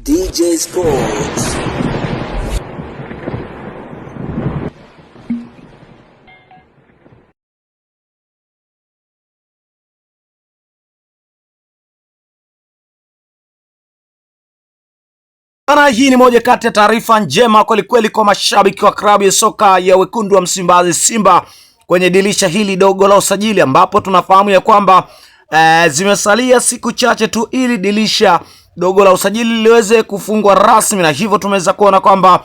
DJ Sports. Hii ni moja kati ya taarifa njema kwelikweli kwa mashabiki wa klabu ya soka ya wekundu wa Msimbazi Simba kwenye dirisha hili dogo la usajili, ambapo tunafahamu ya kwamba zimesalia siku chache tu ili dirisha dogo la usajili liweze kufungwa rasmi, na hivyo tumeweza kuona kwamba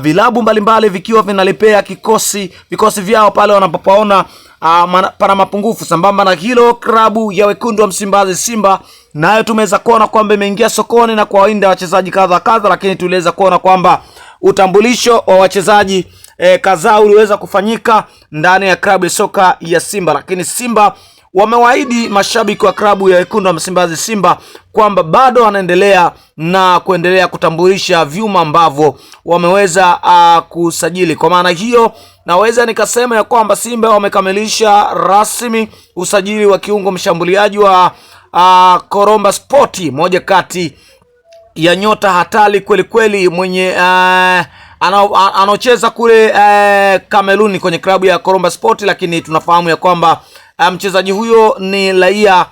vilabu mbalimbali vikiwa vinalipea vikosi vyao pale wanapopaona pana mapungufu. Sambamba na hilo, klabu ya wekundu wa Msimbazi Simba nayo tumeweza kuona kwamba imeingia sokoni na kuwainda wachezaji kadha, lakini tuliweza kuona kwamba utambulisho wa wachezaji kadhaa uliweza kufanyika ndani ya klabu ya soka ya Simba, lakini Simba wamewaahidi mashabiki wa klabu ya wekundu wa Msimbazi Simba kwamba bado wanaendelea kutambulisha vyuma ambavyo wameweza kusajili. Kwa maana hiyo, naweza nikasema ya kwamba Simba wamekamilisha rasmi usajili wa kiungo mshambuliaji wa Koromba Sport, moja kati ya nyota hatari kweli mwenye anaocheza kule Kameruni kwenye klabu ya Koromba Sport, lakini tunafahamu ya kwamba mchezaji huyo ni raia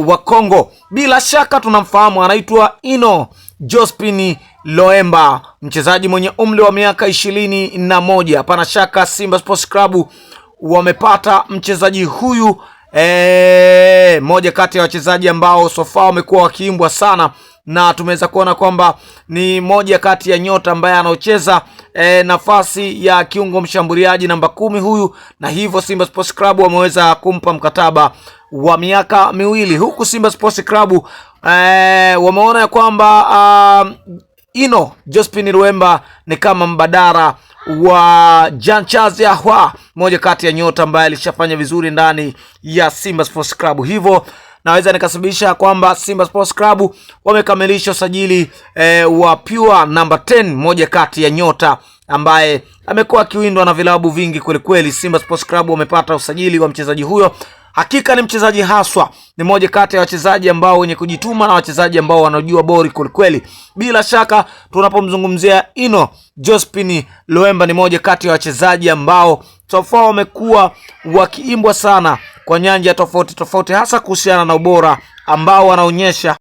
wa Kongo. Bila shaka tunamfahamu, anaitwa Ino Jospin Loemba, mchezaji mwenye umri wa miaka 21. Hapana shaka Simba Sports Club wamepata mchezaji huyu, moja kati ya wachezaji ambao sofa wamekuwa wakiimbwa sana, na tumeweza kuona kwamba ni moja kati ya nyota ambaye anaocheza nafasi ya kiungo mshambuliaji namba 10 huyu, na hivyo Simba Sports Club wameweza kumpa mkataba wa miaka 2, huku Simba Sports Club wameona ya kwamba Ino Jospin Loemba ni kama mbadala wa Jean Charles Ahoua, moja kati ya nyota ambaye alishafanya vizuri ndani ya Simba Sports Club. Hivyo naweza nikasababisha kwamba Simba Sports Club wamekamilisha usajili wa Pure number 10, moja kati ya nyota ambaye amekuwa akiwindwa na vilabu vingi kweli. Simba Sports Club wamepata usajili wa mchezaji huyo. Hakika ni mchezaji haswa, ni moja kati ya wachezaji ambao wenye kujituma na wachezaji ambao wanajua bori kweli. Bila shaka tunapomzungumzia Ino Jospin Loemba, ni moja kati ya wachezaji ambao sofa wamekuwa wakiimbwa sana kwa nyanja tofauti, hasa kuhusiana na ubora ambao wanaonyesha